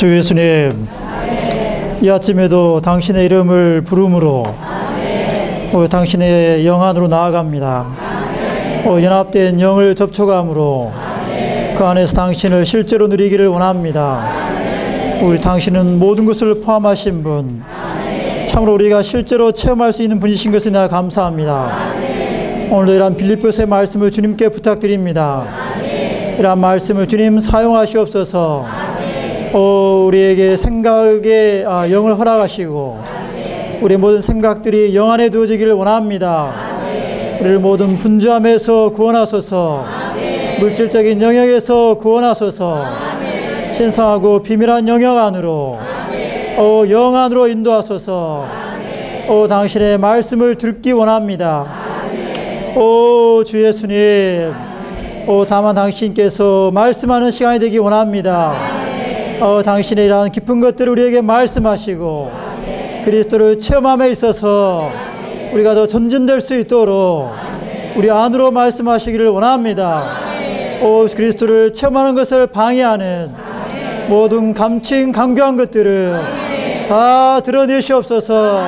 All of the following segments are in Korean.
주 예수님, 이 아침에도 당신의 이름을 부름으로 당신의 영 안으로 나아갑니다. 연합된 영을 접촉함으로 그 안에서 당신을 실제로 누리기를 원합니다. 우리 당신은 모든 것을 포함하신 분, 참으로 우리가 실제로 체험할 수 있는 분이신 것을 내가 감사합니다. 오늘도 이러한 빌립보서의 말씀을 주님께 부탁드립니다. 이러한 말씀을 주님 사용하시옵소서. 우리에게 생각의 영을 허락하시고 우리의 모든 생각들이 영 안에 두어지기를 원합니다. 우리를 모든 분주함에서 구원하소서. 물질적인 영역에서 구원하소서. 신성하고 비밀한 영역 안으로 영 안으로 인도하소서. 당신의 말씀을 듣기 원합니다. 주 예수님, 다만 당신께서 말씀하는 시간이 되기 원합니다. 당신의 이러한 깊은 것들을 우리에게 말씀하시고 그리스도를 체험함에 있어서 우리가 더 전진될 수 있도록 우리 안으로 말씀하시기를 원합니다. 그리스도를 체험하는 것을 방해하는 모든 감칭 강교한 것들을 다 드러내시옵소서.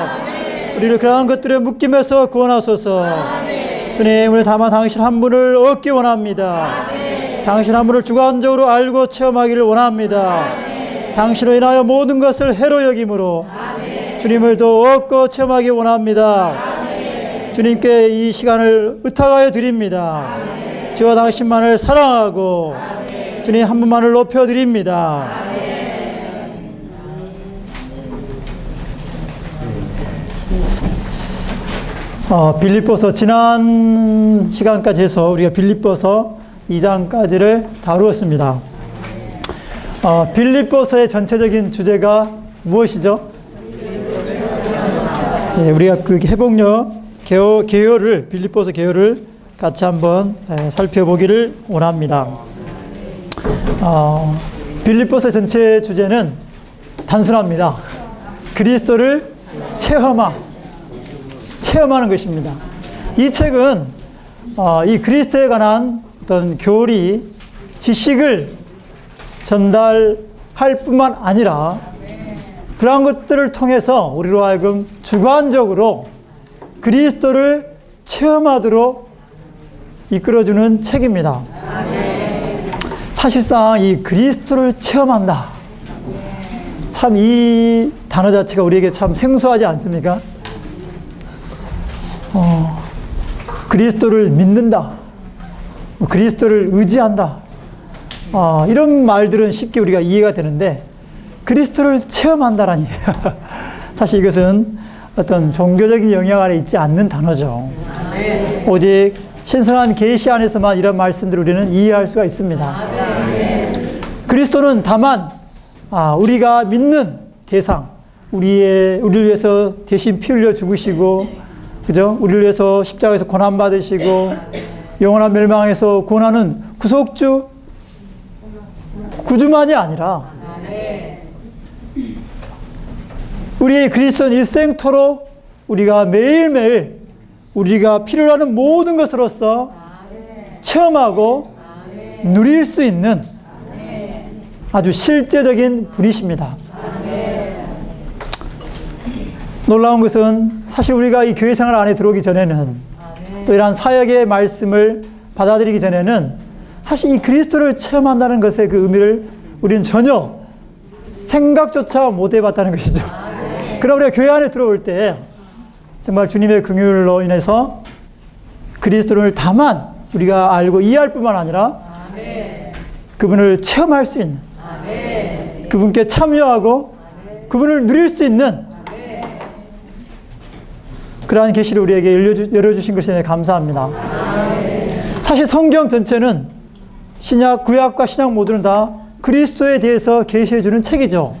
우리를 그러한 것들의 묶임에서 구원하소서. 주님, 우리 다만 당신 한 분을 얻기 원합니다. 당신 한 분을 주관적으로 알고 체험하기를 원합니다. 당신으로 인하여 모든 것을 해로 여김으로 주님을 더 얻고 체험하기 원합니다. 주님께 이 시간을 의탁하여 드립니다. 주와 당신만을 사랑하고 주님 한 분만을 높여드립니다. 빌립보서 지난 시간까지 해서 우리가 빌립보서 2장까지를 다루었습니다. 빌립보서의 전체적인 주제가 무엇이죠? 우리가 그 회복력 개요를 빌립보서 개요를 같이 한번 살펴보기를 원합니다. 빌립보서 전체 주제는 단순합니다. 그리스도를 체험하는 것입니다. 이 책은 이 그리스도에 관한 어떤 교리, 지식을 전달할 뿐만 아니라 그러한 것들을 통해서 우리로 하여금 주관적으로 그리스도를 체험하도록 이끌어주는 책입니다. 사실상 이 그리스도를 체험한다. 참 이 단어 자체가 우리에게 참 생소하지 않습니까? 그리스도를 믿는다. 그리스도를 의지한다. 이런 말들은 쉽게 우리가 이해가 되는데 그리스도를 체험한다라니 사실 이것은 어떤 종교적인 영역 안에 있지 않는 단어죠. 오직 신성한 계시 안에서만 이런 말씀들을 우리는 이해할 수가 있습니다. 그리스도는 다만 우리가 믿는 대상, 우리를 위해서 대신 피 흘려 죽으시고, 그죠? 우리를 위해서 십자가에서 고난 받으시고 영원한 멸망에서 구원하는 구주만이 아니라 우리의 그리스도는 일생토록 우리가 매일매일 우리가 필요로 하는 모든 것으로서 체험하고 누릴 수 있는 아주 실제적인 분이십니다. 놀라운 것은 사실 우리가 이 교회 생활 안에 들어오기 전에는 또 이러한 사역의 말씀을 받아들이기 전에는 사실 이 그리스도를 체험한다는 것의 그 의미를 우리는 전혀 생각조차 못 해봤다는 것이죠. 그럼 우리가 교회 안에 들어올 때 정말 주님의 긍휼로 인해서 그리스도를 다만 우리가 알고 이해할 뿐만 아니라 그분을 체험할 수 있는, 그분께 참여하고 그분을 누릴 수 있는 그러한 계시를 우리에게 열어주신 것에 감사합니다. 사실 성경 전체는 신약, 구약과 신약 모두는 다 그리스도에 대해서 계시해주는 책이죠.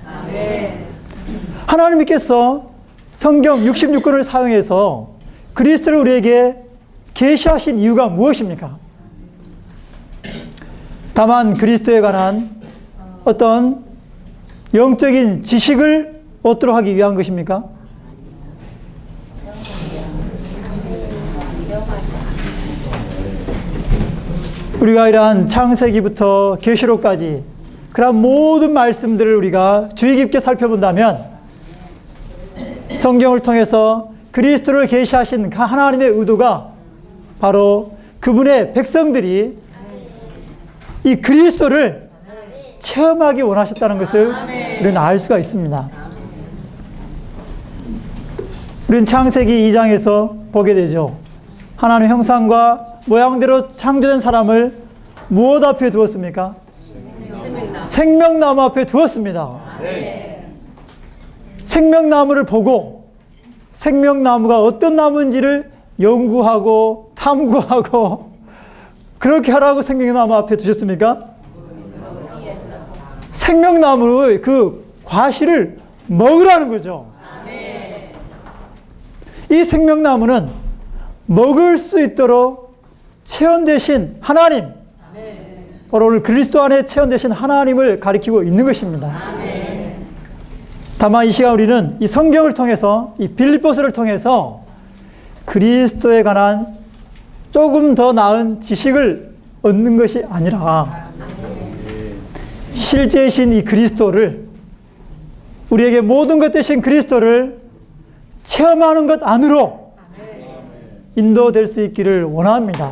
하나님께서 성경 66권을 사용해서 그리스도를 우리에게 계시하신 이유가 무엇입니까? 다만 그리스도에 관한 어떤 영적인 지식을 얻도록 하기 위한 것입니까? 우리가 이러한 창세기부터 계시록까지 그런 모든 말씀들을 우리가 주의 깊게 살펴본다면 성경을 통해서 그리스도를 계시하신 그 하나님의 의도가 바로 그분의 백성들이 이 그리스도를 체험하기 원하셨다는 것을 우리는 알 수가 있습니다. 우리는 창세기 2장에서 보게 되죠. 하나님 형상과 모양대로 창조된 사람을 무엇 앞에 두었습니까? 생명나무 앞에 두었습니다. 생명나무를 보고 생명나무가 어떤 나무인지를 연구하고 탐구하고 그렇게 하라고 생명나무 앞에 두셨습니까? 생명나무의 그 과실을 먹으라는 거죠. 이 생명나무는 먹을 수 있도록 체험되신 하나님, 바로 오늘 그리스도 안에 체험되신 하나님을 가리키고 있는 것입니다. 다만 이 시간 우리는 이 성경을 통해서, 이 빌립보서를 통해서 그리스도에 관한 조금 더 나은 지식을 얻는 것이 아니라 실제이신 이 그리스도를, 우리에게 모든 것 되신 그리스도를 체험하는 것 안으로 인도될 수 있기를 원합니다.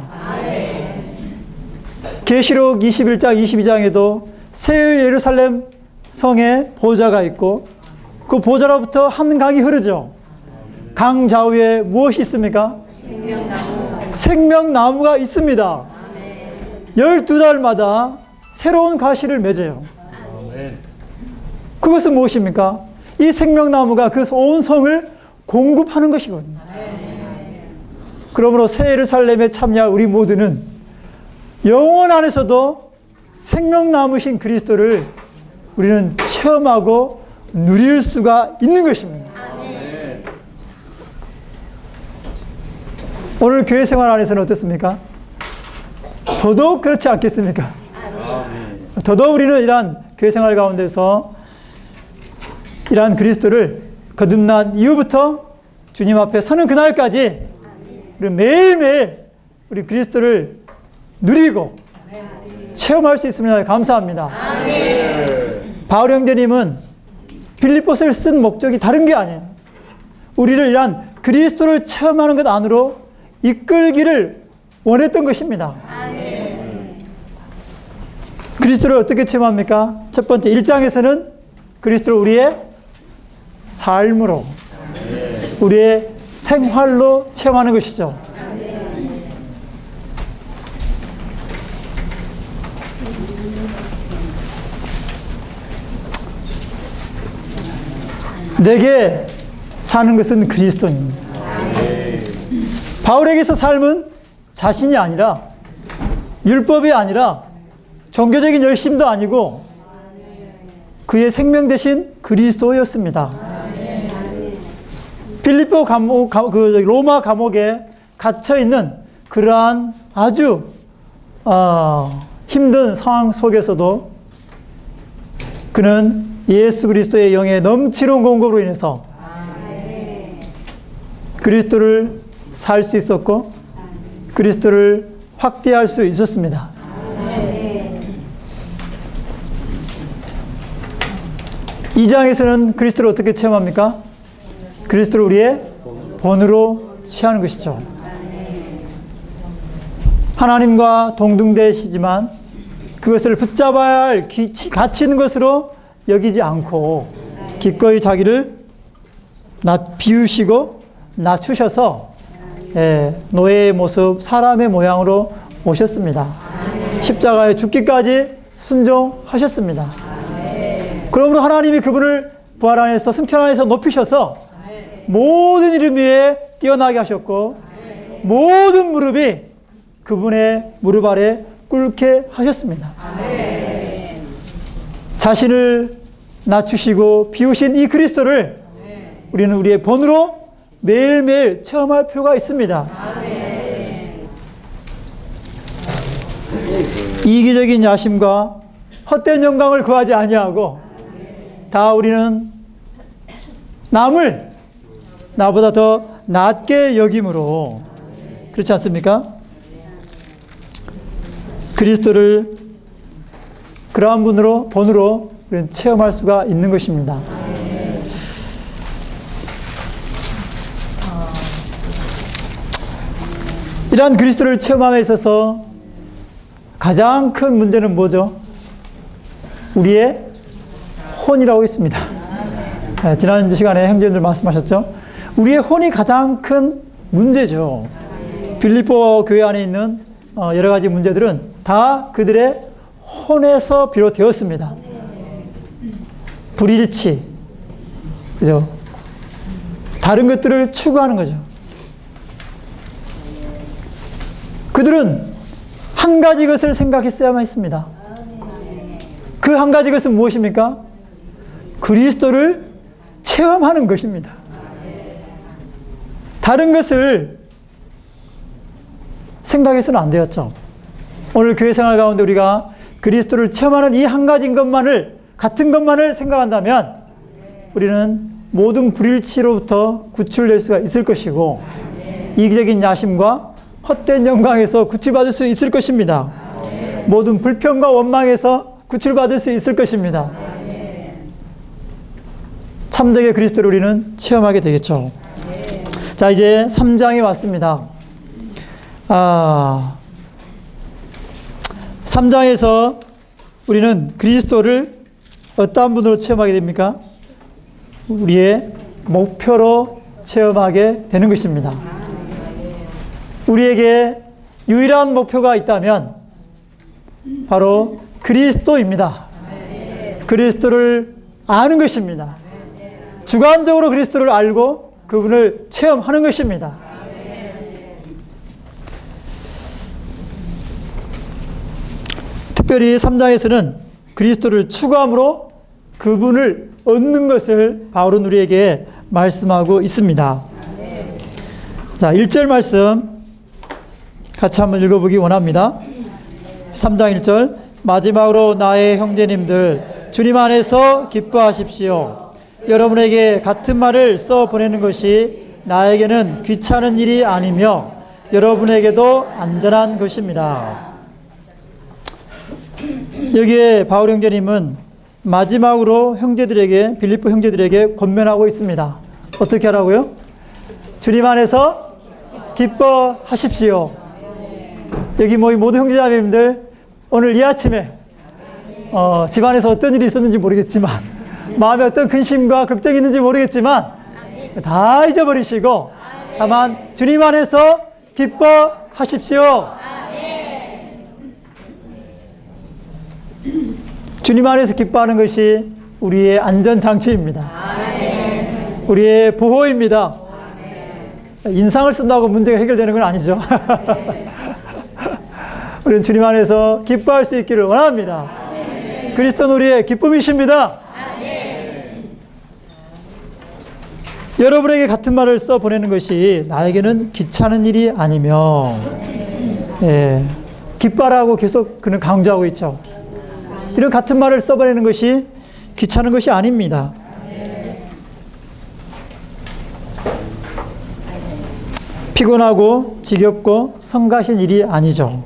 계시록 21장, 22장에도 새 예루살렘 성에 보좌가 있고 그 보좌로부터 한 강이 흐르죠. 강 좌우에 무엇이 있습니까? 생명나무가 있습니다. 12달마다 새로운 과실을 맺어요. 그것은 무엇입니까? 이 생명나무가 그 온 성을 공급하는 것이거든요. 그러므로 새 예루살렘에 참여할 우리 모두는 영혼 안에서도 생명나무신 그리스도를 우리는 체험하고 누릴 수가 있는 것입니다. 오늘 교회 생활 안에서는 어떻습니까? 더더욱 그렇지 않겠습니까? 더더욱 우리는 이러한 교회 생활 가운데서 이러한 그리스도를 거듭난 이후부터 주님 앞에 서는 그날까지 우리 매일매일 우리 그리스도를 누리고 체험할 수 있습니다. 감사합니다. 바울 형제님은 빌립보서를 쓴 목적이 다른 게 아니에요. 우리를 이러한 그리스도를 체험하는 것 안으로 이끌기를 원했던 것입니다. 그리스도를 어떻게 체험합니까? 첫 번째 1장에서는 그리스도를 우리의 삶으로, 우리의 생활로 체험하는 것이죠. 내게 사는 것은 그리스도입니다. 바울에게서 삶은 자신이 아니라, 율법이 아니라, 종교적인 열심도 아니고 그의 생명 대신 그리스도였습니다. 빌립보 감옥, 로마 감옥에 갇혀 있는 그러한 아주 힘든 상황 속에서도 그는 예수 그리스도의 영의 넘치는 공급으로 인해서 그리스도를 살 수 있었고 그리스도를 확대할 수 있었습니다. 이 장에서는 그리스도를 어떻게 체험합니까? 그리스도를 우리의 본으로 취하는 것이죠. 하나님과 동등되시지만 그것을 붙잡아야 할 가치 있는 것으로 여기지 않고 기꺼이 자기를 비우시고 낮추셔서 노예의 모습, 사람의 모양으로 오셨습니다. 십자가에 죽기까지 순종하셨습니다. 그러므로 하나님이 그분을 부활 안에서 승천 안에서 높이셔서 모든 이름 위에 뛰어나게 하셨고 모든 무릎이 그분의 무릎 아래 꿇게 하셨습니다. 자신을 낮추시고 비우신 이 그리스도를 우리는 우리의 본으로 매일매일 체험할 필요가 있습니다. 이기적인 야심과 헛된 영광을 구하지 아니하고 다 우리는 남을 나보다 더 낮게 여김으로, 그렇지 않습니까? 그리스도를 그러한 본으로 우리는 체험할 수가 있는 것입니다. 이러한 그리스도를 체험함에 있어서 가장 큰 문제는 뭐죠? 우리의 혼이라고 했습니다. 지난 시간에 형제님들 말씀하셨죠? 우리의 혼이 가장 큰 문제죠. 빌립보 교회 안에 있는 여러 가지 문제들은 다 그들의 혼에서 비롯되었습니다. 불일치, 그죠? 다른 것들을 추구하는 거죠. 그들은 한 가지 것을 생각했어야만 했습니다. 그 한 가지 것은 무엇입니까? 그리스도를 체험하는 것입니다. 다른 것을 생각해서는 안 되었죠. 오늘 교회 생활 가운데 우리가 그리스도를 체험하는 이 한 가지인 것만을, 같은 것만을 생각한다면 우리는 모든 불일치로부터 구출될 수가 있을 것이고 이기적인 야심과 헛된 영광에서 구출받을 수 있을 것입니다. 모든 불평과 원망에서 구출받을 수 있을 것입니다. 참되게 그리스도를 우리는 체험하게 되겠죠. 자, 이제 3장에 왔습니다. 3장에서 우리는 그리스도를 어떠한 분으로 체험하게 됩니까? 우리의 목표로 체험하게 되는 것입니다. 우리에게 유일한 목표가 있다면 바로 그리스도입니다. 그리스도를 아는 것입니다. 주관적으로 그리스도를 알고 그분을 체험하는 것입니다. 특별히 3장에서는 그리스도를 추구함으로 그분을 얻는 것을 바울은 우리에게 말씀하고 있습니다. 자, 1절 말씀 같이 한번 읽어보기 원합니다. 3장 1절, 마지막으로 나의 형제님들 주님 안에서 기뻐하십시오. 여러분에게 같은 말을 써 보내는 것이 나에게는 귀찮은 일이 아니며 여러분에게도 안전한 것입니다. 여기에 바울 형제님은 마지막으로 형제들에게, 빌립보 형제들에게 권면하고 있습니다. 어떻게 하라고요? 주님 안에서 기뻐하십시오. 여기 모인 모든 형제자매님들 오늘 이 아침에 집안에서 어떤 일이 있었는지 모르겠지만 마음에 어떤 근심과 걱정이 있는지 모르겠지만 다 잊어버리시고 다만 주님 안에서 기뻐하십시오. 주님 안에서 기뻐하는 것이 우리의 안전장치입니다. 우리의 보호입니다. 인상을 쓴다고 문제가 해결되는 건 아니죠. 우리는 주님 안에서 기뻐할 수 있기를 원합니다. 그리스도는 우리의 기쁨이십니다. 여러분에게 같은 말을 써 보내는 것이 나에게는 귀찮은 일이 아니며, 기뻐라고 계속 그는 강조하고 있죠. 이런 같은 말을 써 보내는 것이 귀찮은 것이 아닙니다. 피곤하고 지겹고 성가신 일이 아니죠.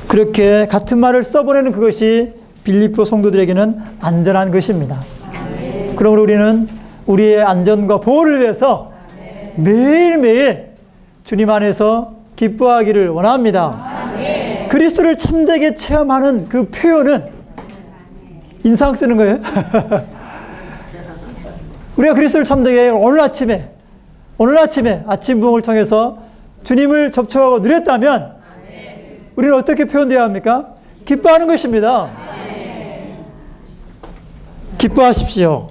그렇게 같은 말을 써보내는 그것이 빌립보 성도들에게는 안전한 것입니다. 그러므로 우리는 우리의 안전과 보호를 위해서 매일매일 주님 안에서 기뻐하기를 원합니다. 그리스도를 참되게 체험하는 그 표현은 인상 쓰는 거예요. 우리가 그리스도를 참되게 오늘 아침에 아침 부흥을 통해서 주님을 접촉하고 누렸다면 우리는 어떻게 표현되어야 합니까? 기뻐하는 것입니다. 기뻐하십시오.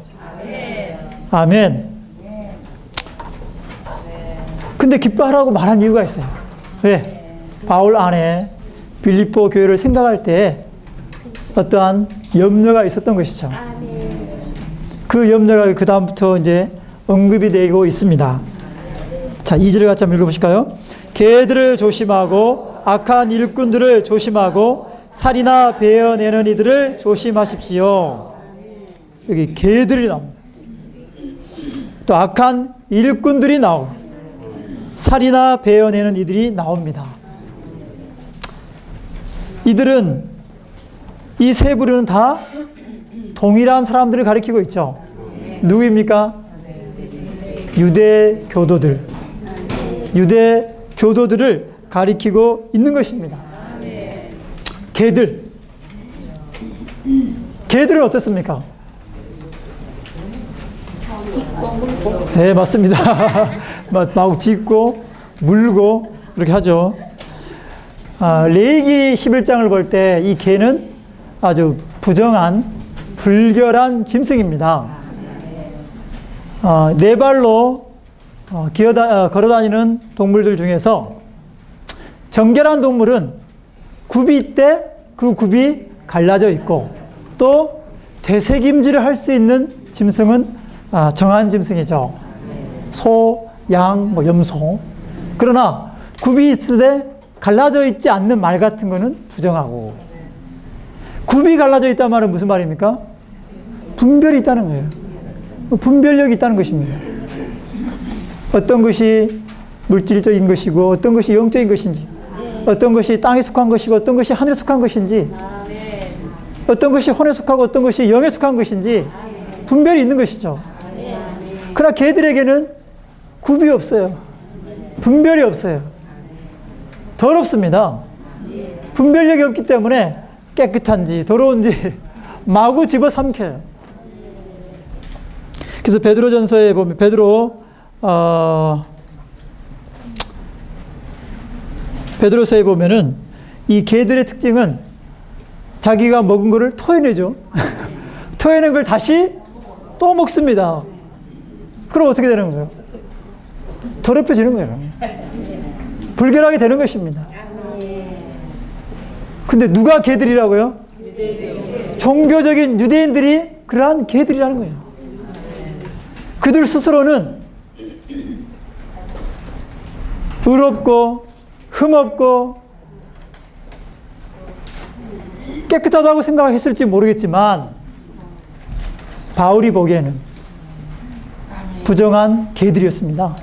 아멘. 근데 기뻐하라고 말한 이유가 있어요. 왜? 바울 안에 빌립보 교회를 생각할 때 어떠한 염려가 있었던 것이죠. 그 염려가 그 다음부터 이제 언급이 되고 있습니다. 자, 2절을 같이 한번 읽어보실까요? 개들을 조심하고 악한 일꾼들을 조심하고 살이나 베어내는 이들을 조심하십시오. 여기 개들이 나옵니다. 또 악한 일꾼들이 나오고 살이나 베어내는 이들이 나옵니다. 이들은 이 세 부류는 다 동일한 사람들을 가리키고 있죠. 누구입니까? 유대 교도들. 유대 교도들을 가리키고 있는 것입니다. 개들은 어떻습니까? 네, 맞습니다. 막 짖고 물고 이렇게 하죠. 레위기 11장을 볼 때 이 개는 아주 부정한 불결한 짐승입니다. 네 발로 걸어다니는 동물들 중에서 정결한 동물은 굽이 때 그 굽이 갈라져 있고 또 되새김질을 할 수 있는 짐승은 정한 짐승이죠. 소, 양, 염소. 그러나 굽이 있으되 갈라져 있지 않는 말 같은 거는 부정하고, 굽이 갈라져 있다는 말은 무슨 말입니까? 분별이 있다는 거예요. 분별력이 있다는 것입니다. 어떤 것이 물질적인 것이고 어떤 것이 영적인 것인지, 어떤 것이 땅에 속한 것이고 어떤 것이 하늘에 속한 것인지, 어떤 것이 혼에 속하고 어떤 것이 영에 속한 것인지 분별이 있는 것이죠. 그러나 개들에게는 굽이 없어요. 분별이 없어요. 더럽습니다. 분별력이 없기 때문에 깨끗한지 더러운지 마구 집어삼켜요. 그래서 베드로전서에 보면 베드로서에 보면은 이 개들의 특징은 자기가 먹은 거를 토해내죠. 토해낸 걸 다시 또 먹습니다. 그럼 어떻게 되는 거예요? 더럽혀지는 거예요. 불결하게 되는 것입니다. 근데 누가 개들이라고요? 종교적인 유대인들이 그러한 개들이라는 거예요. 그들 스스로는 의롭고 흠없고 깨끗하다고 생각했을지 모르겠지만 바울이 보기에는 부정한 개들이었습니다.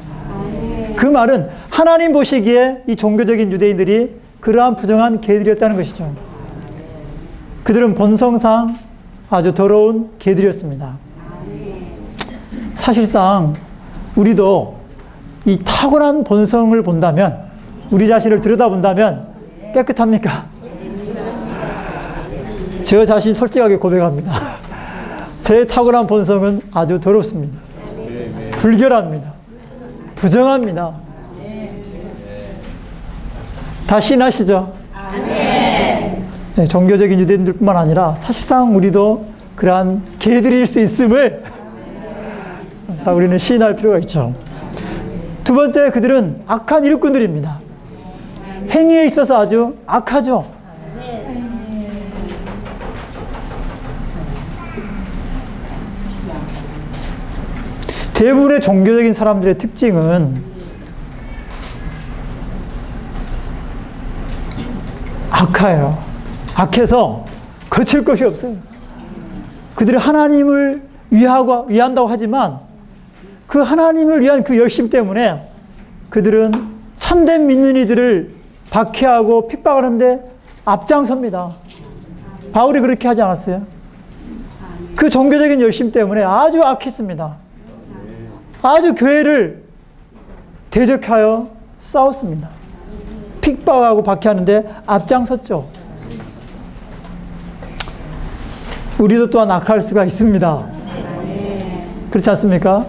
그 말은 하나님 보시기에 이 종교적인 유대인들이 그러한 부정한 개들이었다는 것이죠. 그들은 본성상 아주 더러운 개들이었습니다. 사실상 우리도 이 타고난 본성을 본다면, 우리 자신을 들여다본다면 깨끗합니까? 저 자신 솔직하게 고백합니다. 제 타고난 본성은 아주 더럽습니다. 불결합니다. 부정합니다. 다 신하시죠? 네, 종교적인 유대인들뿐만 아니라 사실상 우리도 그러한 개들일 수 있음을 우리는 시인할 필요가 있죠. 두 번째, 그들은 악한 일꾼들입니다. 행위에 있어서 아주 악하죠. 대부분의 종교적인 사람들의 특징은 악해요. 악해서 거칠 것이 없어요. 그들이 하나님을 위한다고 하지만 그 하나님을 위한 그 열심 때문에 그들은 참된 믿는 이들을 박해하고 핍박하는데 앞장섭니다. 바울이 그렇게 하지 않았어요? 그 종교적인 열심 때문에 아주 악했습니다. 아주 교회를 대적하여 싸웠습니다. 핍박하고 박해하는데 앞장섰죠. 우리도 또한 악할 수가 있습니다. 그렇지 않습니까?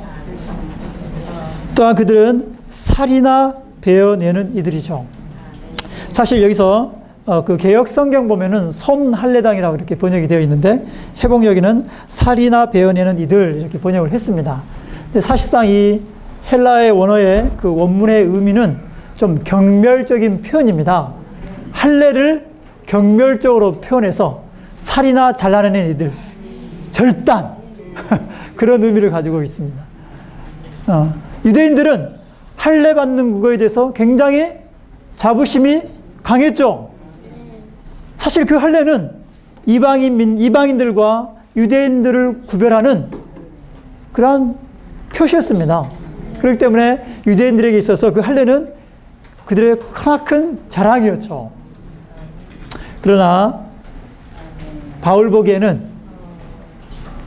또한 그들은 살이나 베어내는 이들이죠. 사실 여기서 그 개역 성경 보면은 손할례당이라고 이렇게 번역이 되어 있는데, 해복역에는 살이나 베어내는 이들 이렇게 번역을 했습니다. 근데 사실상 이 헬라의 원어의 그 원문의 의미는 좀 경멸적인 표현입니다. 할례를 경멸적으로 표현해서 살이나 잘라내는 이들, 절단 그런 의미를 가지고 있습니다. 유대인들은 할례 받는 그거에 대해서 굉장히 자부심이 강했죠. 사실 그 할례는 이방인들과 유대인들을 구별하는 그러한 표시였습니다. 그렇기 때문에 유대인들에게 있어서 그 할례는 그들의 크나큰 자랑이었죠. 그러나 바울 보기에는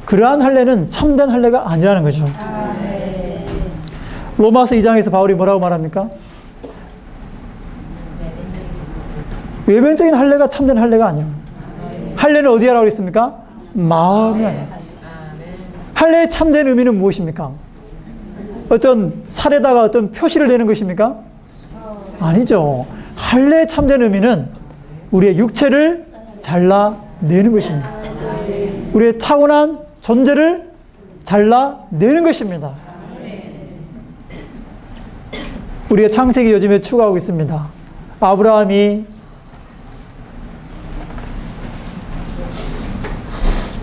그러한 할례는 참된 할례가 아니라는 거죠. 로마서 2장에서 바울이 뭐라고 말합니까? 외면적인 할례가 참된 할례가 아니에요. 할례는 어디에 하라고 했습니까? 마음이 아니에요. 할례의 참된 의미는 무엇입니까? 어떤 살에다가 어떤 표시를 내는 것입니까? 아니죠. 할례의 참된 의미는 우리의 육체를 잘라내는 것입니다. 우리의 타고난 존재를 잘라내는 것입니다. 우리가 창세기 요즘에 추구하고 있습니다. 아브라함이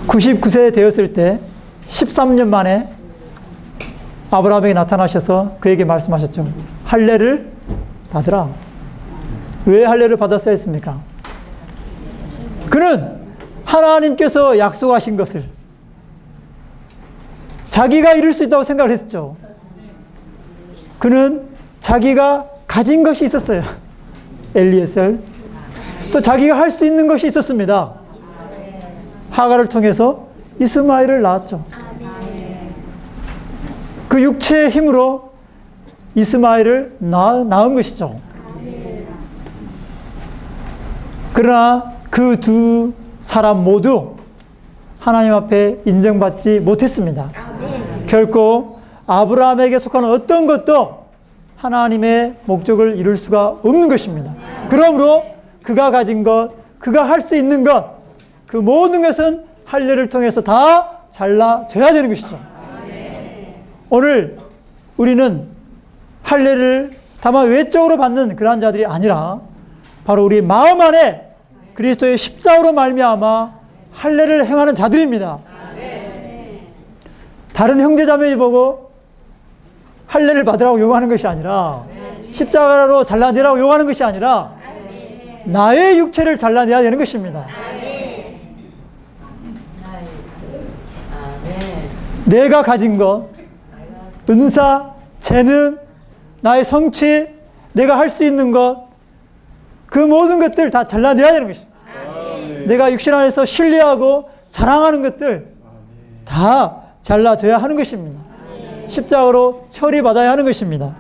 99세 되었을 때 13년 만에 아브라함에게 나타나셔서 그에게 말씀하셨죠. 할례를 받으라. 왜 할례를 받았어야 했습니까? 그는 하나님께서 약속하신 것을 자기가 이룰 수 있다고 생각을 했죠. 그는 자기가 가진 것이 있었어요. 엘리에셀. 또 자기가 할 수 있는 것이 있었습니다. 하갈을 통해서 이스마엘을 낳았죠. 그 육체의 힘으로 이스마엘을 낳은 것이죠. 그러나 그 두 사람 모두 하나님 앞에 인정받지 못했습니다. 결코 아브라함에게 속하는 어떤 것도 하나님의 목적을 이룰 수가 없는 것입니다. 그러므로 그가 가진 것, 그가 할 수 있는 것, 그 모든 것은 할례를 통해서 다 잘라져야 되는 것이죠. 오늘 우리는 할례를 다만 외적으로 받는 그러한 자들이 아니라 바로 우리 마음 안에 그리스도의 십자가로 말미암아 할례를 행하는 자들입니다. 다른 형제자매를 보고 할례를 받으라고 요구하는 것이 아니라 십자가로 잘라내라고 요구하는 것이 아니라 나의 육체를 잘라내야 되는 것입니다. 내가 가진 것, 은사, 재능, 나의 성취, 내가 할 수 있는 것, 그 모든 것들 다 잘라내야 되는 것입니다. 내가 육신 안에서 신뢰하고 자랑하는 것들 다 잘라져야 하는 것입니다. 십자가로 처리받아야 하는 것입니다.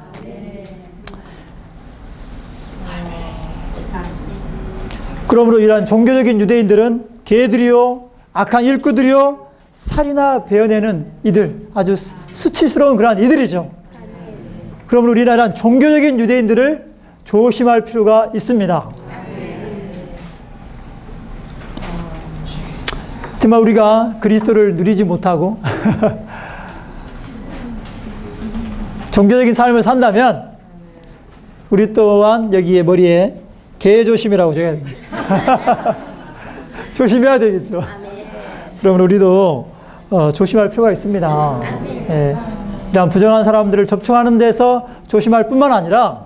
그러므로 이러한 종교적인 유대인들은 개들이요, 악한 일꾼들이요, 살이나 베어내는 이들, 아주 수치스러운 그러한 이들이죠. 그러므로 우리나라는 종교적인 유대인들을 조심할 필요가 있습니다. 정말 우리가 그리스도를 누리지 못하고 종교적인 삶을 산다면 우리 또한 여기에 머리에 개조심이라고 제가 조심해야 되겠죠. 그러면 우리도 조심할 필요가 있습니다. 예, 이런 부정한 사람들을 접촉하는 데서 조심할 뿐만 아니라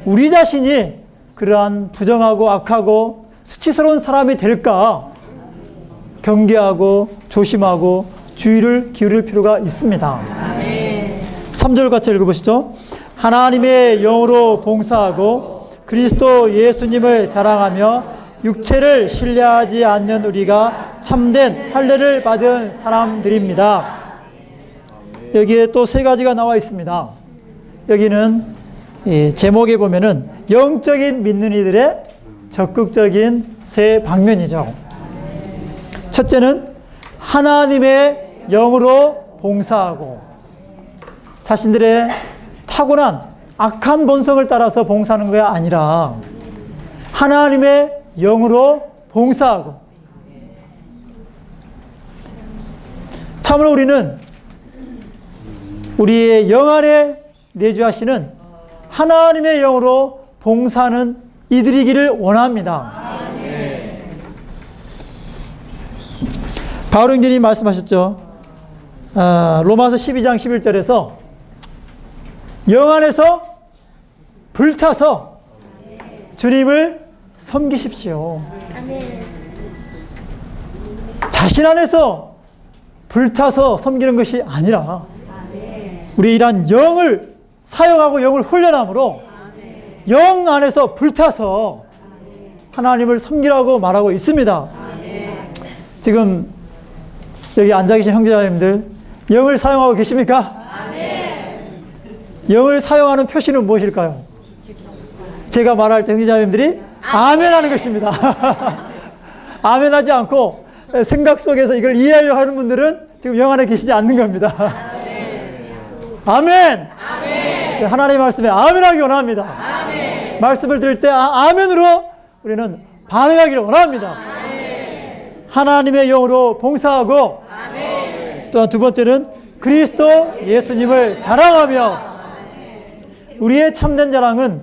우리 자신이 그러한 부정하고 악하고 수치스러운 사람이 될까 경계하고 조심하고 주의를 기울일 필요가 있습니다. 3절 같이 읽어보시죠. 하나님의 영으로 봉사하고 그리스도 예수님을 자랑하며 육체를 신뢰하지 않는 우리가 참된 할례를 받은 사람들입니다. 여기에 또 세 가지가 나와 있습니다. 여기는 제목에 보면은 영적인 믿는 이들의 적극적인 세 방면이죠. 첫째는 하나님의 영으로 봉사하고 자신들의 타고난 악한 본성을 따라서 봉사하는 것이 아니라 하나님의 영으로 봉사하고 참으로 우리는 우리의 영 안에 내주하시는 하나님의 영으로 봉사하는 이들이기를 원합니다. 바울 형제님이 말씀하셨죠. 로마서 12장 11절에서 영 안에서 불타서 주님을 섬기십시오. 자신 안에서 불타서 섬기는 것이 아니라 우리 이러한 영을 사용하고 영을 훈련함으로 영 안에서 불타서 하나님을 섬기라고 말하고 있습니다. 지금 여기 앉아 계신 형제자매님들, 영을 사용하고 계십니까? 영을 사용하는 표시는 무엇일까요? 제가 말할 때 형제자매님들이 아멘 하는 것입니다. 아멘 하지 않고 생각 속에서 이걸 이해하려고 하는 분들은 지금 영 안에 계시지 않는 겁니다. 아멘! 하나님의 말씀에 아멘 하기 원합니다. 말씀을 들을 때 아멘으로 우리는 반응하기를 원합니다. 하나님의 영으로 봉사하고, 또한 두 번째는 그리스도 예수님을 자랑하며, 우리의 참된 자랑은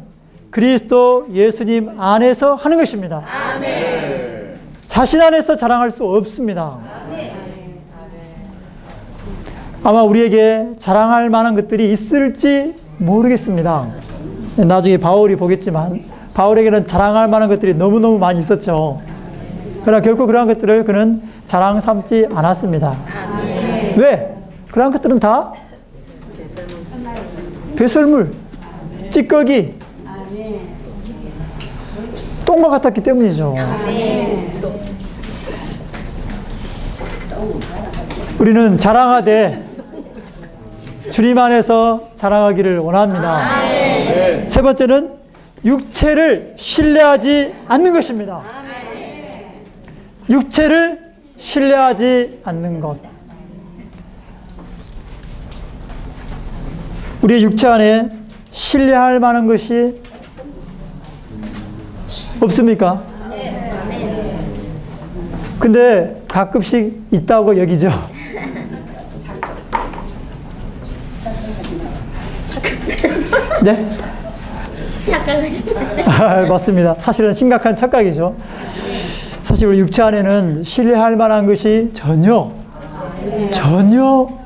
그리스도 예수님 안에서 하는 것입니다. 자신 안에서 자랑할 수 없습니다. 아마 우리에게 자랑할 만한 것들이 있을지 모르겠습니다. 나중에 바울이 보겠지만 바울에게는 자랑할 만한 것들이 너무너무 많이 있었죠. 그러나 결코 그러한 것들을 그는 자랑 삼지 않았습니다. 왜? 그러한 것들은 다 배설물, 찌꺼기, 똥과 같았기 때문이죠. 우리는 자랑하되 주님 안에서 자랑하기를 원합니다. 세 번째는 육체를 신뢰하지 않는 것입니다. 육체를 신뢰하지 않는 것. 우리의 육체 안에 신뢰할 만한 것이 없습니까? 근데 가끔씩 있다고 여기죠. 네? 착각하시네. 맞습니다. 사실은 심각한 착각이죠. 사실 우리 육체 안에는 신뢰할 만한 것이 전혀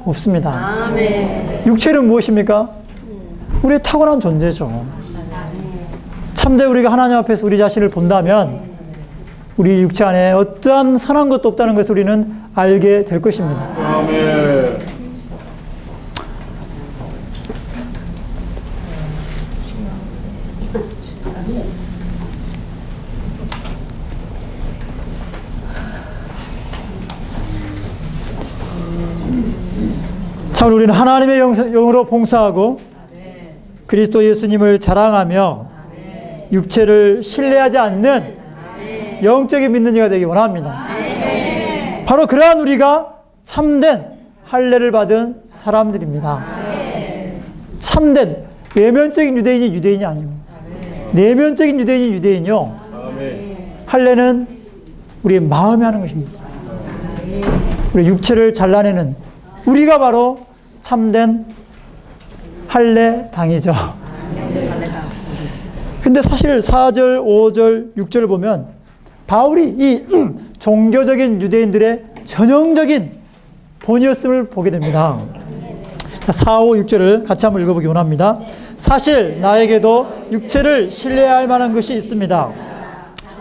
없습니다. 육체는 무엇입니까? 우리의 타고난 존재죠. 참되 우리가 하나님 앞에서 우리 자신을 본다면 우리 육체 안에 어떠한 선한 것도 없다는 것을 우리는 알게 될 것입니다. 아멘. 참 우리는 하나님의 영으로 봉사하고 그리스도 예수님을 자랑하며 육체를 신뢰하지 않는 영적인 믿는 자가 되기 원합니다. 바로 그러한 우리가 참된 할례를 받은 사람들입니다. 참된 외면적인 유대인이 아니고 내면적인 유대인이요. 할례는 우리의 마음에 하는 것입니다. 우리 육체를 잘라내는 우리가 바로 참된 할례당이죠. 근데 사실 4절, 5절, 6절을 보면 바울이 이 종교적인 유대인들의 전형적인 본이었음을 보게 됩니다. 자, 4, 5, 6절을 같이 한번 읽어보기 원합니다. 사실 나에게도 육체를 신뢰할 만한 것이 있습니다.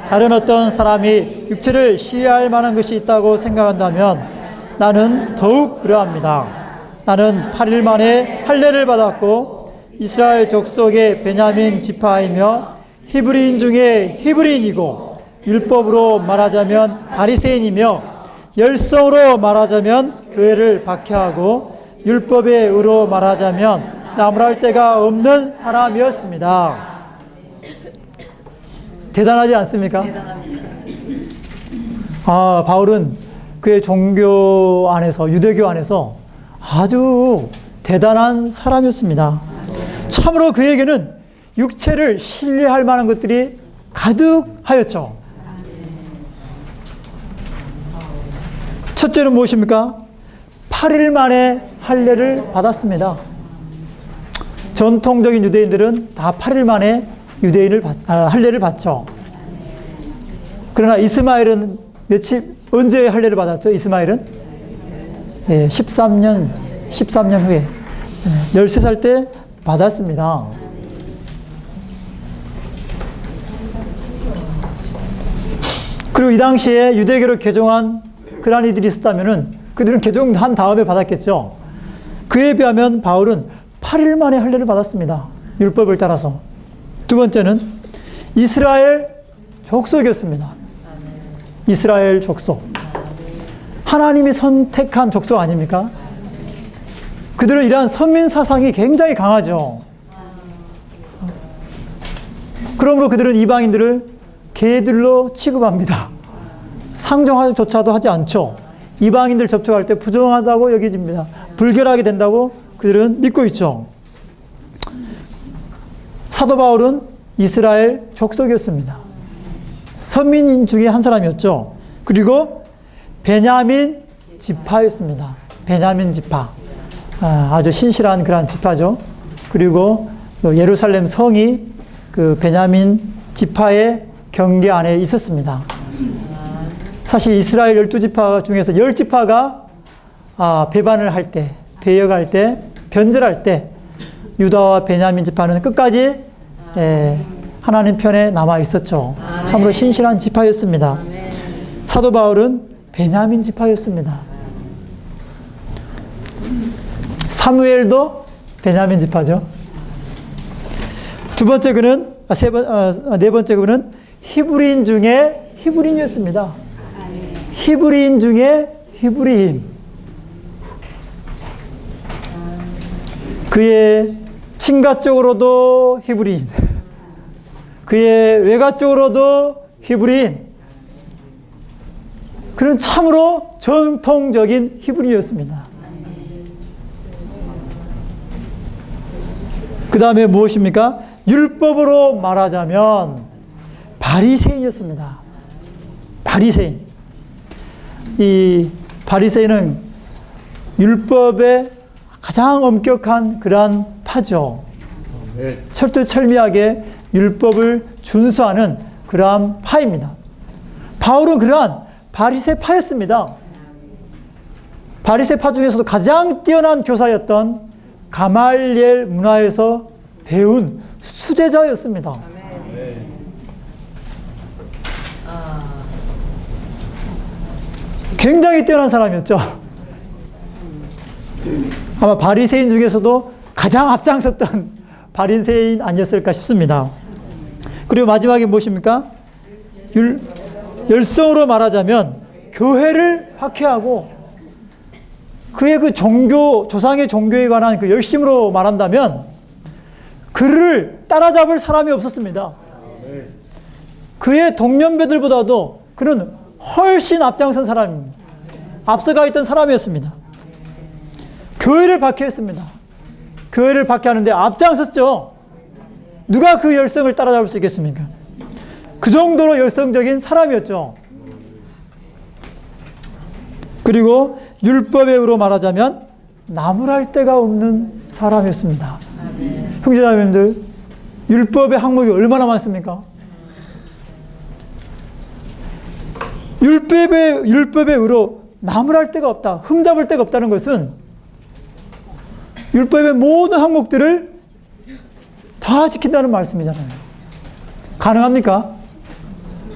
다른 어떤 사람이 육체를 신뢰할 만한 것이 있다고 생각한다면 나는 더욱 그러합니다. 나는 8일 만에 할례를 받았고 이스라엘 족속의 베냐민 지파이며 히브리인 중에 히브리인이고 율법으로 말하자면 바리새인이며 열성으로 말하자면 교회를 박해하고 율법의 의로 말하자면 나무랄 데가 없는 사람이었습니다. 대단하지 않습니까? 바울은 그의 종교 안에서, 유대교 안에서 아주 대단한 사람이었습니다. 참으로 그에게는 육체를 신뢰할 만한 것들이 가득하였죠. 첫째는 무엇입니까? 8일 만에 할례를 받았습니다. 전통적인 유대인들은 다 8일 만에 할례를 받죠. 그러나 이스마엘은 언제 할례를 받았죠? 이스마엘은 13년 후에 13살 때 받았습니다. 그리고 이 당시에 유대교를 개종한 그런 이들이 있었다면은 그들은 개종한 다음에 받았겠죠. 그에 비하면 바울은 8일 만에 할례를 받았습니다. 율법을 따라서. 두 번째는 이스라엘 족속이었습니다. 이스라엘 족속. 하나님이 선택한 족속 아닙니까? 그들은 이러한 선민 사상이 굉장히 강하죠. 그러므로 그들은 이방인들을 개들로 취급합니다. 상종조차도 하지 않죠. 이방인들 접촉할 때 부정하다고 여겨집니다. 불결하게 된다고 그들은 믿고 있죠. 사도 바울은 이스라엘 족속이었습니다. 선민 중에 한 사람이었죠. 그리고 베냐민 지파였습니다. 베냐민 지파. 아주 신실한 그런 지파죠. 그리고 예루살렘 성이 그 베냐민 지파의 경계 안에 있었습니다. 사실 이스라엘 12지파 중에서 10지파가 배반을 할 때, 배역할 때, 변절할 때 유다와 베냐민 지파는 끝까지 하나님 편에 남아 있었죠. 참으로 신실한 지파였습니다. 사도 바울은 베냐민 지파였습니다. 사무엘도 베냐민 지파죠. 네 번째 그는 히브리인 중에 히브리인이었습니다. 히브리인 중에 히브리인. 그의 친가 쪽으로도 히브리인, 그의 외가 쪽으로도 히브리인. 그는 참으로 정통적인 히브리인이었습니다. 그 다음에 무엇입니까? 율법으로 말하자면 바리새인이었습니다. 바리새인. 이 바리새인은 율법의 가장 엄격한 그러한 파죠. 철두철미하게 율법을 준수하는 그러한 파입니다. 바울은 그러한 바리새파였습니다. 바리새파 중에서도 가장 뛰어난 교사였던 가말리엘 문화에서 배운 수제자였습니다. 굉장히 뛰어난 사람이었죠. 아마 바리새인 중에서도 가장 앞장섰던 바리새인 아니었을까 싶습니다. 그리고 마지막에 무엇입니까? 열성으로 말하자면 교회를 박해하고 그의 그 종교, 조상의 종교에 관한 그 열심으로 말한다면 그를 따라잡을 사람이 없었습니다. 그의 동년배들보다도 그는 훨씬 앞장선 사람입니다. 앞서가 있던 사람이었습니다. 교회를 박해했습니다. 교회를 박해하는데 앞장섰죠. 누가 그 열성을 따라잡을 수 있겠습니까? 그 정도로 열성적인 사람이었죠. 그리고 율법의 의로 말하자면 나무랄 데가 없는 사람이었습니다. 형제자매님들, 율법의 항목이 얼마나 많습니까? 율법의 의로 나무랄 데가 없다, 흠잡을 데가 없다는 것은 율법의 모든 항목들을 다 지킨다는 말씀이잖아요. 가능합니까?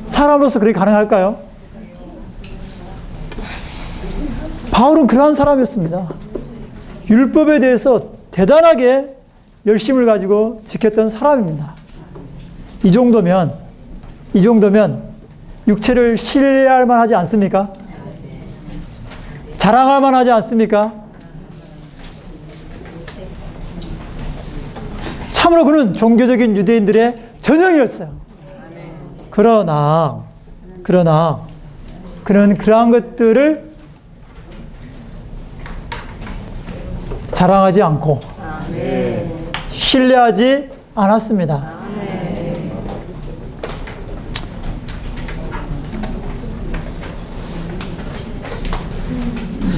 사람으로서 그렇게 가능할까요? 바울은 그러한 사람이었습니다. 율법에 대해서 대단하게 열심을 가지고 지켰던 사람입니다. 이 정도면 육체를 신뢰할 만하지 않습니까? 자랑할 만하지 않습니까? 참으로 그는 종교적인 유대인들의 전형이었어요. 그러나 그는 그러한 것들을 자랑하지 않고 신뢰하지 않았습니다.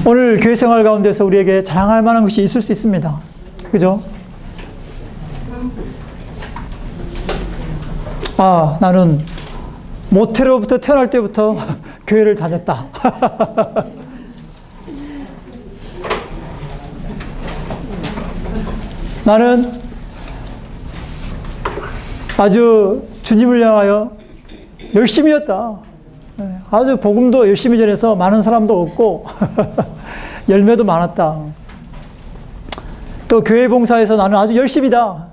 오늘 교회 생활 가운데서 우리에게 자랑할 만한 것이 있을 수 있습니다. 그죠? 나는 모태로부터 태어날 때부터 교회를 다녔다. 나는 아주 주님을 향하여 열심히 했다. 아주 복음도 열심히 전해서 많은 사람도 얻고 열매도 많았다. 또 교회 봉사에서 나는 아주 열심히다.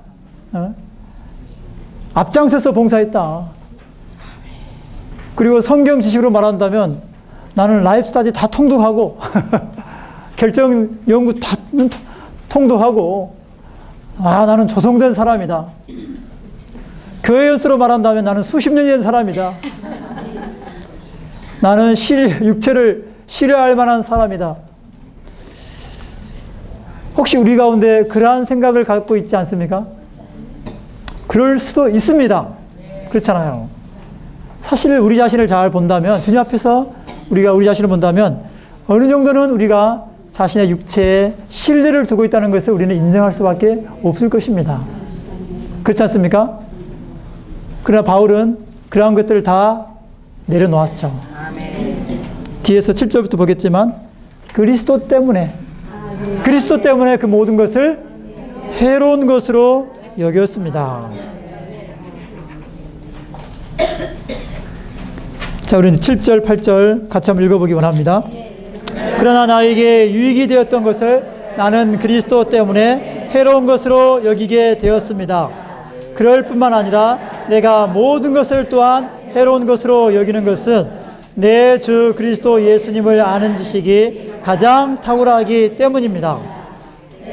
앞장서서 봉사했다. 그리고 성경 지식으로 말한다면 나는 라이프 스타디 다 통독하고 결정 연구 다 통독하고 나는 조성된 사람이다. 교회 연수로 말한다면 나는 수십 년이 된 사람이다. 나는 육체를 신뢰할 만한 사람이다. 혹시 우리 가운데 그러한 생각을 갖고 있지 않습니까? 그럴 수도 있습니다. 그렇잖아요. 사실 우리 자신을 잘 본다면, 주님 앞에서 우리가 우리 자신을 본다면 어느 정도는 우리가 자신의 육체에 신뢰를 두고 있다는 것을 우리는 인정할 수밖에 없을 것입니다. 그렇지 않습니까? 그러나 바울은 그러한 것들을 다 내려놓았죠. 뒤에서 7절부터 보겠지만 그리스도 때문에 그 모든 것을 해로운 것으로 여겼습니다. 자, 우리는 7절, 8절 같이 한번 읽어보기 원합니다. 그러나 나에게 유익이 되었던 것을 나는 그리스도 때문에 해로운 것으로 여기게 되었습니다. 그럴 뿐만 아니라 내가 모든 것을 또한 해로운 것으로 여기는 것은 내 주 그리스도 예수님을 아는 지식이 가장 탁월하기 때문입니다.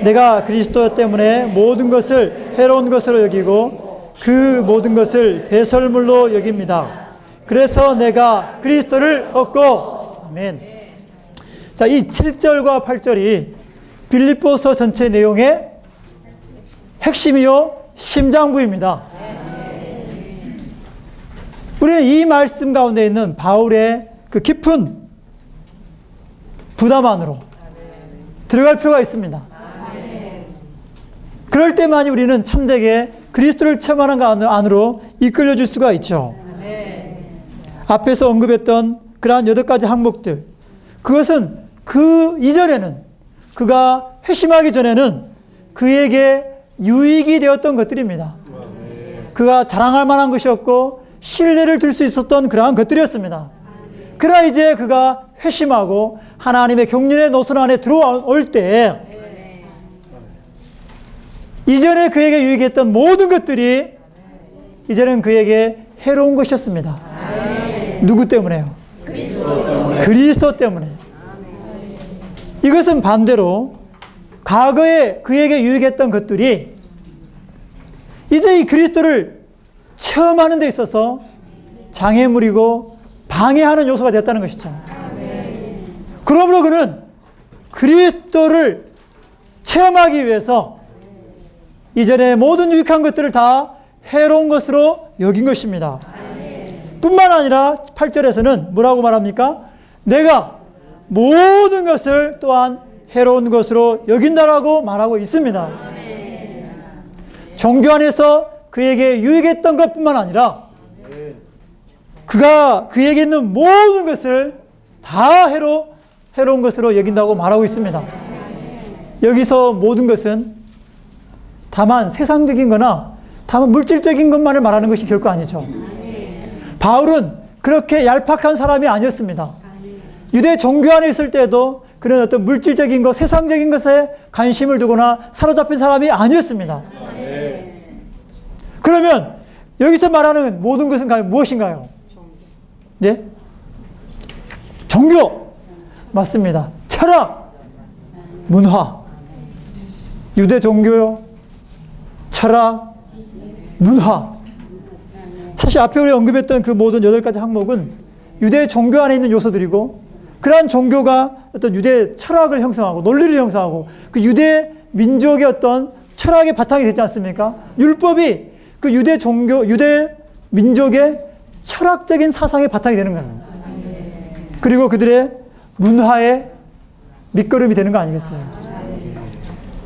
내가 그리스도 때문에 모든 것을 해로운 것으로 여기고 그 모든 것을 배설물로 여깁니다. 그래서 내가 그리스도를 얻고, 아멘. 자, 이 7절과 8절이 빌립보서 전체 내용의 핵심이요 심장부입니다. 우리는 이 말씀 가운데 있는 바울의 그 깊은 부담 안으로 들어갈 필요가 있습니다. 그럴 때만이 우리는 참되게 그리스도를 체험하는 안으로 이끌려질 수가 있죠. 앞에서 언급했던 그러한 8가지 항목들, 그것은 그 이전에는, 그가 회심하기 전에는 그에게 유익이 되었던 것들입니다. 그가 자랑할 만한 것이었고 신뢰를 둘 수 있었던 그러한 것들이었습니다. 그러나 이제 그가 회심하고 하나님의 경륜의 노선 안에 들어올 때 이전에 그에게 유익했던 모든 것들이 이제는 그에게 해로운 것이었습니다. 누구 때문에요? 그리스도 때문에. 이것은 반대로 과거에 그에게 유익했던 것들이 이제 이 그리스도를 체험하는 데 있어서 장애물이고 방해하는 요소가 됐다는 것이죠. 그러므로 그는 그리스도를 체험하기 위해서 이전에 모든 유익한 것들을 다 해로운 것으로 여긴 것입니다. 뿐만 아니라 8절에서는 뭐라고 말합니까? 내가 모든 것을 또한 해로운 것으로 여긴다라고 말하고 있습니다. 종교 안에서 그에게 유익했던 것뿐만 아니라 그가 그에게 있는 모든 것을 다 해로운 것으로 여긴다고 말하고 있습니다. 여기서 모든 것은 다만 세상적인 거나 다만 물질적인 것만을 말하는 것이 결코 아니죠. 바울은 그렇게 얄팍한 사람이 아니었습니다. 유대 종교 안에 있을 때도 그런 어떤 물질적인 것, 세상적인 것에 관심을 두거나 사로잡힌 사람이 아니었습니다. 그러면 여기서 말하는 모든 것은 과연 무엇인가요? 예? 종교. 맞습니다. 철학, 문화. 유대 종교요, 철학, 문화. 사실 앞에 우리 언급했던 그 모든 8가지 항목은 유대 종교 안에 있는 요소들이고, 그러한 종교가 어떤 유대 철학을 형성하고 논리를 형성하고 그 유대 민족의 어떤 철학의 바탕이 되지 않습니까? 율법이 그 유대 종교, 유대 민족의 철학적인 사상의 바탕이 되는 거예요. 그리고 그들의 문화의 밑거름이 되는 거 아니겠어요?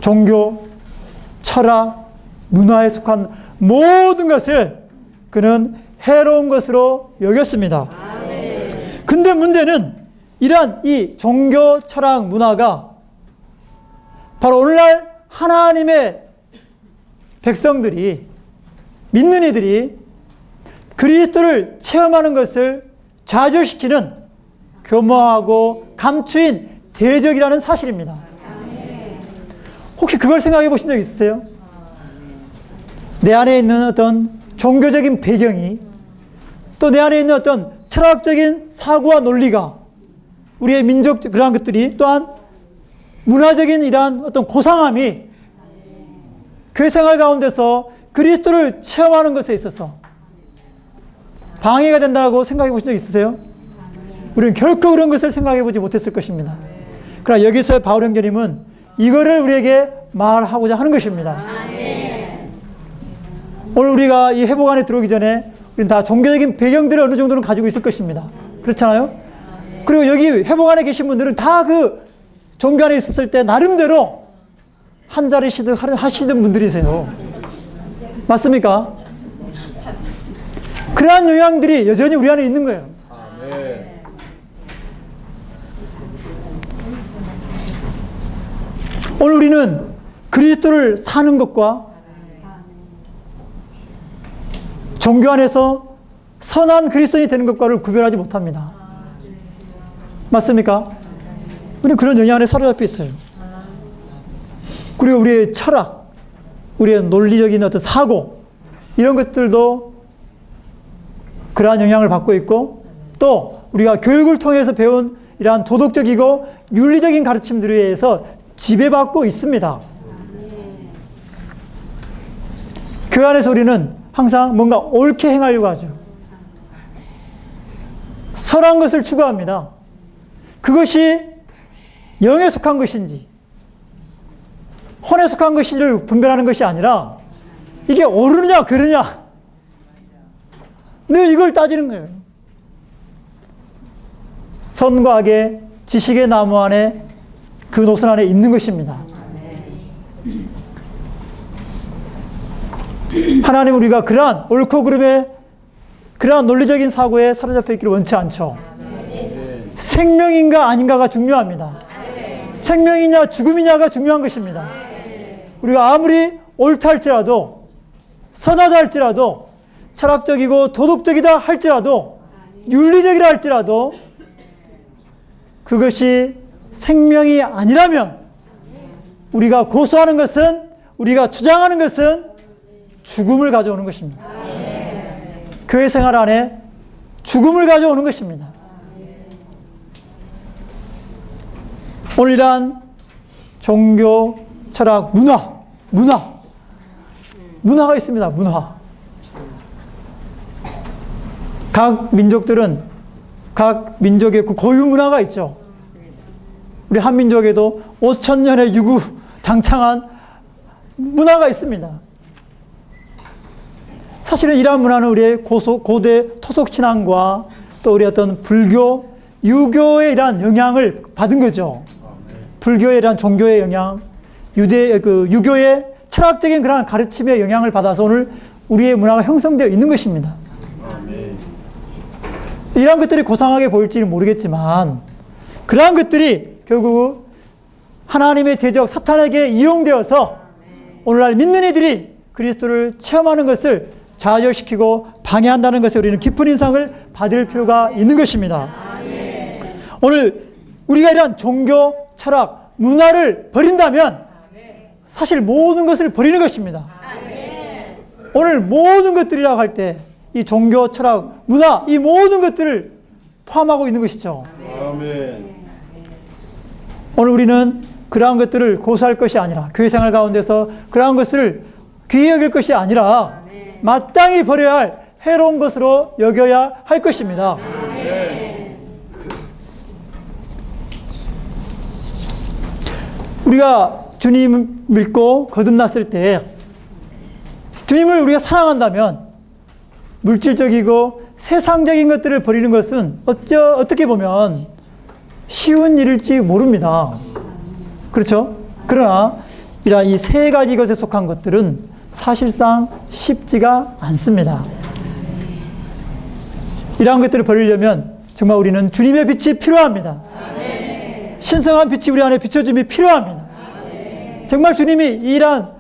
종교, 철학, 문화에 속한 모든 것을 그는 해로운 것으로 여겼습니다. 근데 문제는 이러한 이 종교, 철학, 문화가 바로 오늘날 하나님의 백성들이, 믿는 이들이 그리스도를 체험하는 것을 좌절시키는 교묘하고 감추인 대적이라는 사실입니다. 혹시 그걸 생각해 보신 적 있으세요? 내 안에 있는 어떤 종교적인 배경이, 또 내 안에 있는 어떤 철학적인 사고와 논리가 우리의 민족 그러한 것들이 또한 문화적인 이러한 어떤 고상함이 교회 생활 가운데서 그리스도를 체험하는 것에 있어서 방해가 된다고 생각해 보신 적 있으세요? 우리는 결코 그런 것을 생각해 보지 못했을 것입니다. 그러나 여기서 바울 형제님은 이거를 우리에게 말하고자 하는 것입니다. 오늘 우리가 이 회복 안에 들어오기 전에 우리는 다 종교적인 배경들을 어느 정도는 가지고 있을 것입니다. 그렇잖아요? 그리고 여기 회복 안에 계신 분들은 다 그 종교 안에 있었을 때 나름대로 한 자리씩 하시던 분들이세요. 맞습니까? 그러한 영향들이 여전히 우리 안에 있는 거예요. 오늘 우리는 그리스도를 사는 것과 종교 안에서 선한 그리스도인이 되는 것과를 구별하지 못합니다. 맞습니까? 우리는 그런 영향 안에 사로잡혀 있어요. 그리고 우리의 철학, 우리의 논리적인 어떤 사고, 이런 것들도 그러한 영향을 받고 있고, 또 우리가 교육을 통해서 배운 이러한 도덕적이고 윤리적인 가르침들에 의해서 지배받고 있습니다. 그 안에서 우리는 항상 뭔가 옳게 행하려고 하죠. 선한 것을 추구합니다. 그것이 영에 속한 것인지 혼에 속한 것인지를 분별하는 것이 아니라 이게 옳으냐 그르냐 늘 이걸 따지는 거예요. 선과 악의 지식의 나무 안에 그 노선 안에 있는 것입니다. 하나님 우리가 그러한 옳고 그름의 그러한 논리적인 사고에 사로잡혀 있기를 원치 않죠. 생명인가 아닌가가 중요합니다. 생명이냐 죽음이냐가 중요한 것입니다. 우리가 아무리 옳다 할지라도 선하다 할지라도 철학적이고 도덕적이다 할지라도 윤리적이라 할지라도 그것이 생명이 아니라면 우리가 고수하는 것은 우리가 주장하는 것은 죽음을 가져오는 것입니다. 교회 생활 안에 죽음을 가져오는 것입니다. 오늘 이러한 종교, 철학, 문화가 있습니다. 문화. 각 민족들은 각 민족의 그 고유 문화가 있죠. 우리 한민족에도 5,000년의 유구장창한 문화가 있습니다. 사실은 이러한 문화는 우리의 고대 토속신앙과 또 우리 어떤 불교, 유교의 이러한 영향을 받은 거죠. 불교의 이러한 종교의 영향, 유교의 철학적인 그러한 가르침의 영향을 받아서 오늘 우리의 문화가 형성되어 있는 것입니다. 이러한 것들이 고상하게 보일지는 모르겠지만 그러한 것들이 결국 하나님의 대적 사탄에게 이용되어서 오늘날 믿는 이들이 그리스도를 체험하는 것을 좌절시키고 방해한다는 것에 우리는 깊은 인상을 받을 필요가 있는 것입니다. 오늘 우리가 이러한 종교, 철학, 문화를 버린다면 사실 모든 것을 버리는 것입니다. 오늘 모든 것들이라고 할 때 이 종교, 철학, 문화 이 모든 것들을 포함하고 있는 것이죠. 오늘 우리는 그러한 것들을 고수할 것이 아니라 교회 생활 가운데서 그러한 것을 귀히 여길 것이 아니라 마땅히 버려야 할 해로운 것으로 여겨야 할 것입니다. 우리가 주님 믿고 거듭났을 때 주님을 우리가 사랑한다면 물질적이고 세상적인 것들을 버리는 것은 어떻게 보면 쉬운 일일지 모릅니다. 그렇죠? 그러나 이러한 이 세 가지 것에 속한 것들은 사실상 쉽지가 않습니다. 이러한 것들을 버리려면 정말 우리는 주님의 빛이 필요합니다. 신성한 빛이 우리 안에 비춰짐이 필요합니다. 정말 주님이 이러한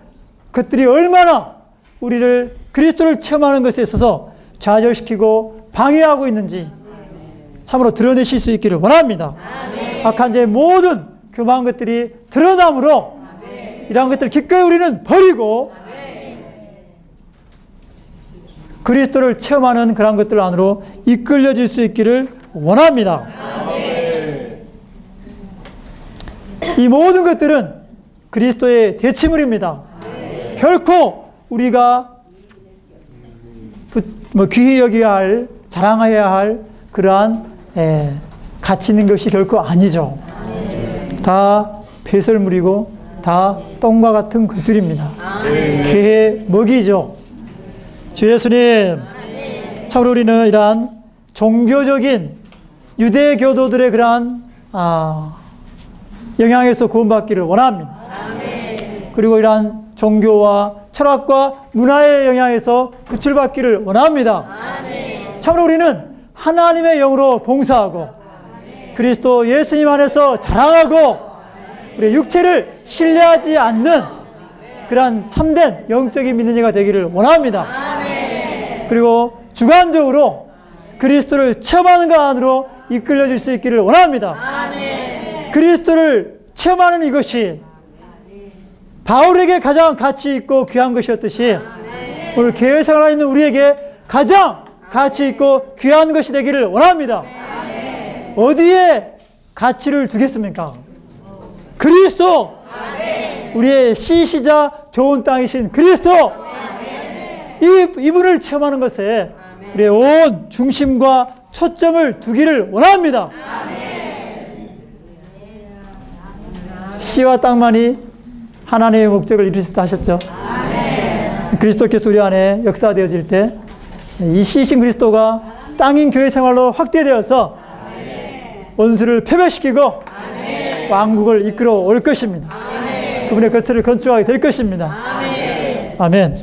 것들이 얼마나 우리를 그리스도를 체험하는 것에 있어서 좌절시키고 방해하고 있는지 참으로 드러내실 수 있기를 원합니다. 악한 자의 모든 교만한 것들이 드러남으로 이러한 것들을 기꺼이 우리는 버리고 그리스도를 체험하는 그러한 것들 안으로 이끌려질 수 있기를 원합니다. 이 모든 것들은 그리스도의 대치물입니다. 결코 우리가 귀히 여겨야 할, 자랑해야 할 그러한 가치 있는 것이 결코 아니죠. 다 배설물이고 다 똥과 같은 것들입니다. 개의 먹이죠. 주 예수님, 참으로 우리는 이러한 종교적인 유대 교도들의 그러한 영향에서 구원받기를 원합니다. 그리고 이러한 종교와 철학과 문화의 영향에서 구출받기를 원합니다. 참으로 우리는 하나님의 영으로 봉사하고 그리스도 예수님 안에서 자랑하고 우리의 육체를 신뢰하지 않는 그러한 참된 영적인 믿는 자가 되기를 원합니다. 그리고 주관적으로 그리스도를 체험하는 것 안으로 이끌려질 수 있기를 원합니다. 그리스도를 체험하는 이것이 바울에게 가장 가치 있고 귀한 것이었듯이 오늘 교회 생활하고 있는 우리에게 가장 가치 있고 귀한 것이 되기를 원합니다. 어디에 가치를 두겠습니까? 그리스도! 우리의 시시자 좋은 땅이신 그리스도! 이분을 체험하는 것에 우리의 온 중심과 초점을 두기를 원합니다. 씨와 땅만이 하나님의 목적을 이룰 수 있다 하셨죠. 그리스도께서 우리 안에 역사되어질 때 이 씨이신 그리스도가 땅인 교회 생활로 확대되어서 원수를 패배시키고 왕국을 이끌어 올 것입니다. 그분의 거처를 건축하게 될 것입니다. 아멘.